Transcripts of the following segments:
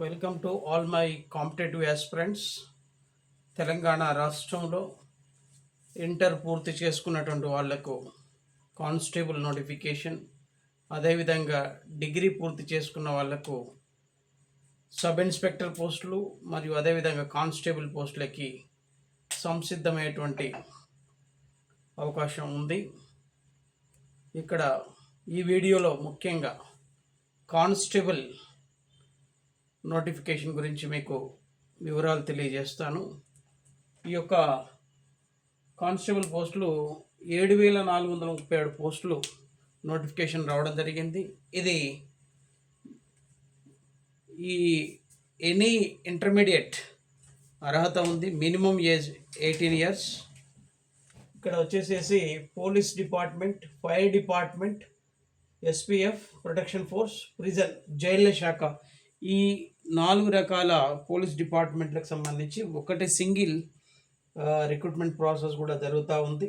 Welcome to all my competitive aspirants. Telangana రాష్ట్రంలో inter పూర్తి చేసుకున్నటువంటి వాళ్లకు కానిస్టేబుల్ నోటిఫికేషన్, అదేవిధంగా డిగ్రీ పూర్తి చేసుకున్న వాళ్లకు సబ్ ఇన్స్పెక్టర్ పోస్టులు మరియు అదేవిధంగా కానిస్టేబుల్ పోస్టులకి సంసిద్ధమైనటువంటి అవకాశం ఉంది. ఇక్కడ ఈ వీడియోలో ముఖ్యంగా కానిస్టేబుల్ నోటిఫికేషన్ గురించి మీకు వివరాలు తెలియజేస్తాను. ఈ యొక్క కానిస్టేబుల్ పోస్టులు 7,437 పోస్టులు నోటిఫికేషన్ రావడం జరిగింది. ఇది ఈ ఎనీ ఇంటర్మీడియట్ అర్హత ఉంది. Minimum age 18 years. ఇక్కడ వచ్చేసేసి police department, fire department, SPF, protection force, prison, జైళ్ళ శాఖ, ఈ 4 రకాల పోలీస్ డిపార్ట్మెంట్లకు సంబంధించి ఒకటి సింగిల్ రిక్రూట్మెంట్ ప్రాసెస్ కూడా జరుగుతూ ఉంది.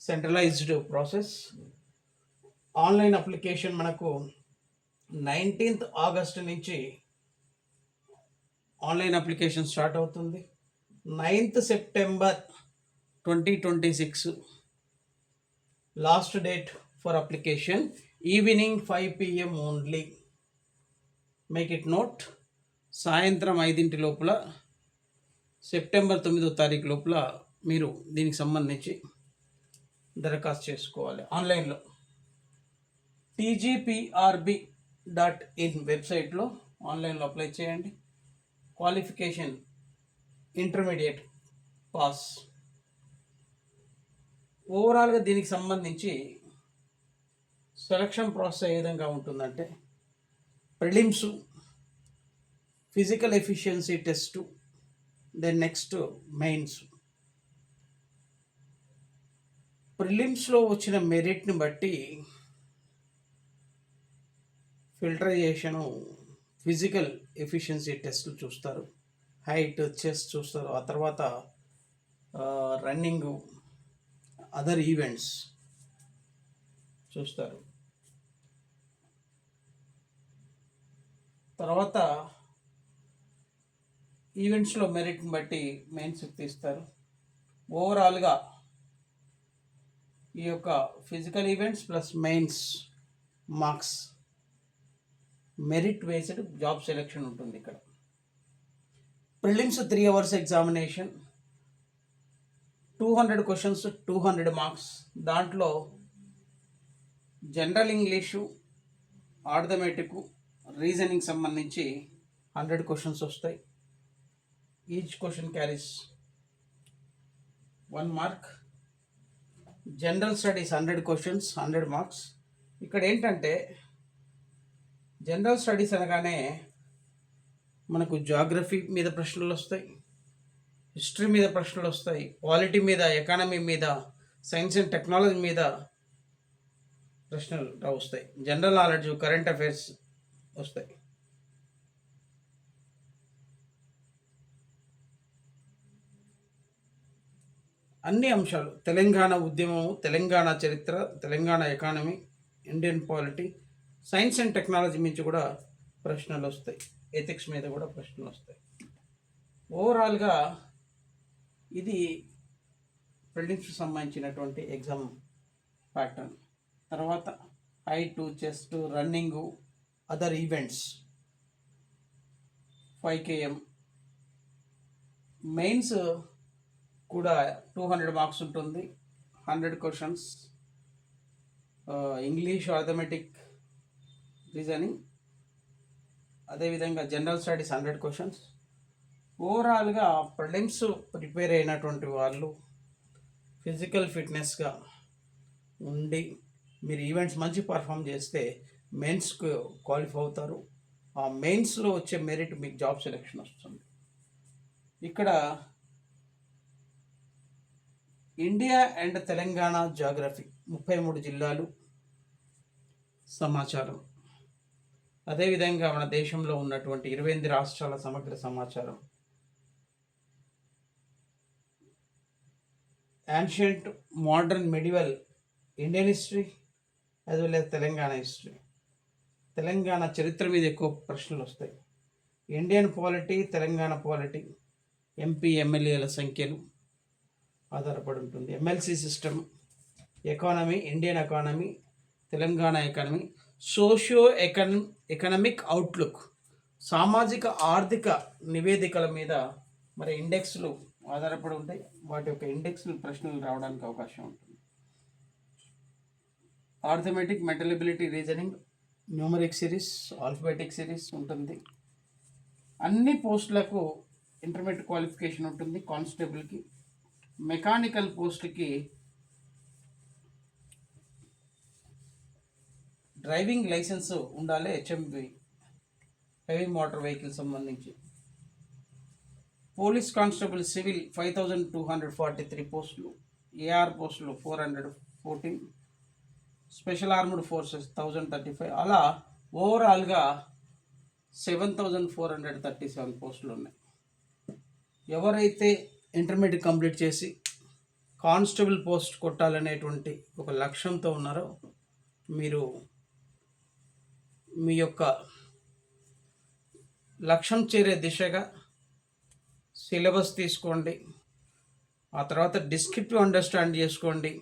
Centralised process. ఆన్లైన్ అప్లికేషన్ మనకు 19th ఆగస్ట్ నుంచి ఆన్లైన్ అప్లికేషన్ స్టార్ట్ అవుతుంది. 9th September 2026 last date for application. Evening 5 PM only. Make it note. సాయంత్రం 5 లోపల, సెప్టెంబర్ 9వ తారీఖు లోపల మీరు దీనికి సంబంధించి దరఖాస్తు చేసుకోవాలి ఆన్లైన్లో. tgprb.in వెబ్సైట్లో ఆన్లైన్లో అప్లై చేయండి. Qualification intermediate pass. ఓవరాల్గా దీనికి సంబంధించి సెలక్షన్ ప్రాసెస్ ఏ విధంగా ఉంటుందంటే, prelims, physical efficiency test, then next mains. ప్రిలిమ్స్లో వచ్చిన మెరిట్ని బట్టి ఫిల్టరైజేషను, ఫిజికల్ ఎఫిషియన్సీ టెస్ట్లు చూస్తారు, హైట్, చెస్ట్ చూస్తారు, ఆ తర్వాత రన్నింగు, అదర్ ఈవెంట్స్ చూస్తారు. తర్వాత ఈవెంట్స్లో మెరిట్ని బట్టి మెయిన్స్కి తీస్తారు. ఓవరాల్గా ఈ యొక్క physical events plus mains marks, merit based job selection ఉంటుంది. ఇక్కడ prelims 3 hours examination, 200 questions, 200 marks. దాంట్లో జనరల్ ఇంగ్లీషు, ఆర్థమెటిక్, రీజనింగ్ సంబంధించి 100 క్వశ్చన్స్ వస్తాయి. Each question carries 1 mark. General studies 100 questions, 100 marks. ఇక్కడ ఏంటంటే జనరల్ స్టడీస్ అనగానే మనకు జాగ్రఫీ మీద ప్రశ్నలు వస్తాయి, హిస్టరీ మీద ప్రశ్నలు వస్తాయి, పాలిటీ మీద, ఎకానమీ మీద, సైన్స్ అండ్ టెక్నాలజీ మీద ప్రశ్నలు వస్తాయి, జనరల్ నాలెడ్జ్, కరెంట్ అఫైర్స్ వస్తాయి. అన్ని అంశాలు, తెలంగాణ ఉద్యమము, తెలంగాణ చరిత్ర, Telangana economy, Indian polity, science and technology నుంచి కూడా ప్రశ్నలు వస్తాయి, ఎథిక్స్ మీద కూడా ప్రశ్నలు వస్తాయి. ఓవరాల్గా ఇది ప్రిలిమ్స్కి సంబంధించినటువంటి ఎగ్జామ్ ప్యాటర్న్. తర్వాత height, chest, running, other events 5 km. Mains కూడా 200 మార్క్స్ ఉంటుంది, 100 క్వశ్చన్స్, ఇంగ్లీష్, ఆర్థమెటిక్, రీజనింగ్, అదేవిధంగా జనరల్ స్టడీస్ 100 క్వశ్చన్స్. ఓవరాల్గా ప్రిలిమ్స్ ప్రిపేర్ అయినటువంటి వాళ్ళు ఫిజికల్ ఫిట్నెస్గా ఉండి మీరు ఈవెంట్స్ మంచి పర్ఫామ్ చేస్తే మెయిన్స్కు క్వాలిఫై అవుతారు. ఆ మెయిన్స్లో వచ్చే మెరిట్ మీకు జాబ్ సెలెక్షన్ వస్తుంది. ఇక్కడ ఇండియా అండ్ తెలంగాణ జాగ్రఫీ 33 జిల్లాలు సమాచారం, అదేవిధంగా మన దేశంలో ఉన్నటువంటి 28 రాష్ట్రాల సమగ్ర సమాచారం, ancient, modern, medieval Indian history as well as Telangana history. Telangana చరిత్ర మీద ఎక్కువ ప్రశ్నలు వస్తాయి. Indian polity, Telangana polity, MP ఎమ్మెల్యేల సంఖ్యలు ఆధారపడి ఉంటుంది. MLC system, economy, Indian economy, Telangana economy, socio economic outlook, సామాజిక ఆర్థిక నివేదికల మీద మరి ఇండెక్స్లు ఆధారపడి ఉంటాయి. వాటి యొక్క ఇండెక్స్లు ప్రశ్నలు రావడానికి అవకాశం ఉంటుంది. Arithmetic, mental ability, reasoning, numeric series, alphabetic series ఉంటుంది. అన్ని పోస్టులకు ఇంటర్మీడియట్ క్వాలిఫికేషన్ ఉంటుంది. కానిస్టేబుల్కి, మెకానికల్ పోస్టుకి డ్రైవింగ్ లైసెన్స్ ఉండాలి. హెచ్ఎంవి, హెవీ మోటార్ వెహికల్ సంబంధించి. పోలీస్ కానిస్టేబుల్ సివిల్ 5243 పోస్టులు, ఏఆర్ పోస్టులు 414, స్పెషల్ ఆర్మ్డ్ ఫోర్సెస్ 1035. అలా ఓవరాల్గా 7437 పోస్టులు ఉన్నాయి. ఎవరైతే ఇంటర్మీడియట్ కంప్లీట్ చేసి కానిస్టేబుల్ పోస్ట్ కొట్టాలనేటువంటి ఒక లక్ష్యంతో ఉన్నారో మీరు మీ యొక్క లక్ష్యం చేరే దిశగా సిలబస్ తీసుకోండి. ఆ తర్వాత డిస్క్రిప్టివ్ అండర్స్టాండ్ చేసుకోండి.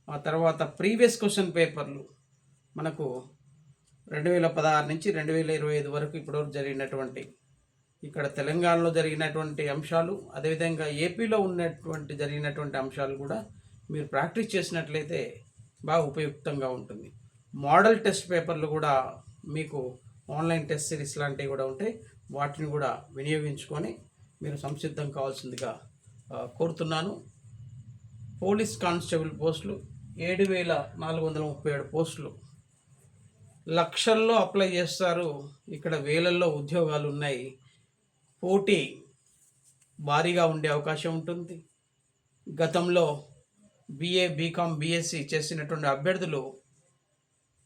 ఆ తర్వాత ప్రీవియస్ క్వశ్చన్ పేపర్లు మనకు 2016 నుంచి 2025 వరకు ఇప్పటివరకు జరిగినటువంటి, ఇక్కడ తెలంగాణలో జరిగినటువంటి అంశాలు, అదేవిధంగా ఏపీలో జరిగినటువంటి అంశాలు కూడా మీరు ప్రాక్టీస్ చేసినట్లయితే బాగా ఉపయుక్తంగా ఉంటుంది. మోడల్ టెస్ట్ పేపర్లు కూడా మీకు ఆన్లైన్ టెస్ట్ సిరీస్ లాంటివి కూడా ఉంటాయి. వాటిని కూడా వినియోగించుకొని మీరు సంసిద్ధం కావాల్సిందిగా కోరుతున్నాను. పోలీస్ కానిస్టేబుల్ పోస్టులు 7437 పోస్టులు. లక్షల్లో అప్లై చేస్తారు, ఇక్కడ వేలల్లో ఉద్యోగాలు ఉన్నాయి. పోటీ భారీగా ఉండే అవకాశం ఉంటుంది. గతంలో BA, BCom, BSc చేసినటువంటి అభ్యర్థులు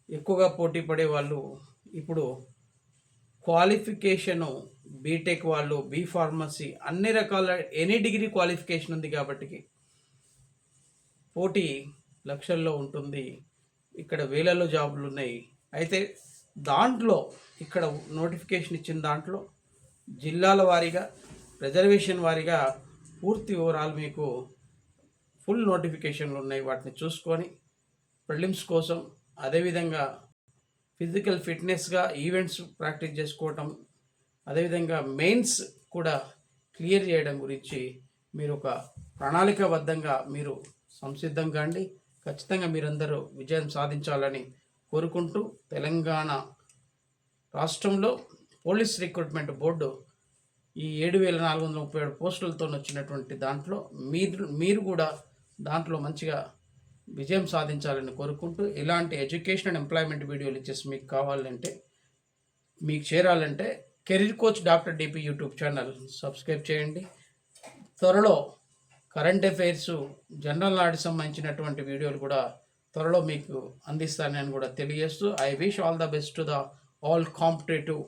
ఎక్కువగా పోటీ పడే వాళ్ళు ఇప్పుడు క్వాలిఫికేషను బీటెక్ వాళ్ళు, బీ ఫార్మసీ, అన్ని రకాల ఎనీ డిగ్రీ క్వాలిఫికేషన్ ఉంది కాబట్టి పోటీ లక్షల్లో ఉంటుంది. ఇక్కడ వేలలో జాబులు ఉన్నాయి. అయితే దాంట్లో ఇక్కడ నోటిఫికేషన్ ఇచ్చిన దాంట్లో జిల్లాల వారీగా, రిజర్వేషన్ వారీగా పూర్తి వివరాలు మీకు ఫుల్ నోటిఫికేషన్లు ఉన్నాయి. వాటిని చూసుకొని ప్రిలిమ్స్ కోసం, అదేవిధంగా ఫిజికల్ ఫిట్నెస్గా ఈవెంట్స్ ప్రాక్టీస్ చేసుకోవటం, అదేవిధంగా మెయిన్స్ కూడా క్లియర్ చేయడం గురించి మీరు ఒక ప్రణాళికాబద్ధంగా మీరు సంసిద్ధం కాండి. ఖచ్చితంగా మీరందరూ విజయం సాధించాలని కోరుకుంటూ, తెలంగాణ రాష్ట్రంలో పోలీస్ రిక్రూట్మెంట్ బోర్డు ఈ 7437 పోస్టులతో వచ్చినటువంటి దాంట్లో మీరు కూడా దాంట్లో మంచిగా విజయం సాధించాలని కోరుకుంటూ, ఇలాంటి ఎడ్యుకేషన్ అండ్ ఎంప్లాయ్మెంట్ వీడియోలు ఇచ్చేసి మీకు కావాలంటే, మీకు చేరాలంటే career coach doctor DP YouTube channel subscribe చేయండి. త్వరలో కరెంట్ అఫైర్స్, జనరల్ నాలెడ్జ్ సంబంధించినటువంటి వీడియోలు కూడా త్వరలో మీకు అందిస్తానని కూడా తెలియజేస్తూ, I wish all the best to the all competitive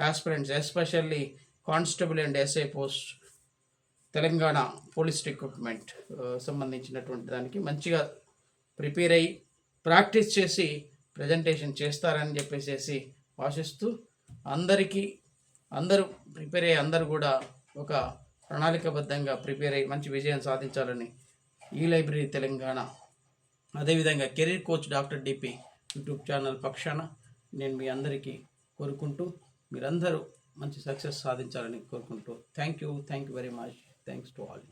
aspirants, especially constable and SI post, Telangana police recruitment సంబంధించినటువంటి దానికి మంచిగా ప్రిపేర్ అయ్యి ప్రాక్టీస్ చేసి ప్రజెంటేషన్ చేస్తారని చెప్పేసి ఆశిస్తూ, అందరూ ప్రిపేర్ అయ్యి అందరూ కూడా ఒక ప్రణాళికాబద్ధంగా ప్రిపేర్ అయ్యి మంచి విజయం సాధించాలని ఈ లైబ్రరీ తెలంగాణ, అదేవిధంగా career coach doctor DP YouTube channel పక్షాన నేను మీ అందరికీ కోరుకుంటూ, మీరందరూ మంచి సక్సెస్ సాధించాలని కోరుకుంటూ, thank you very much. Thanks to all.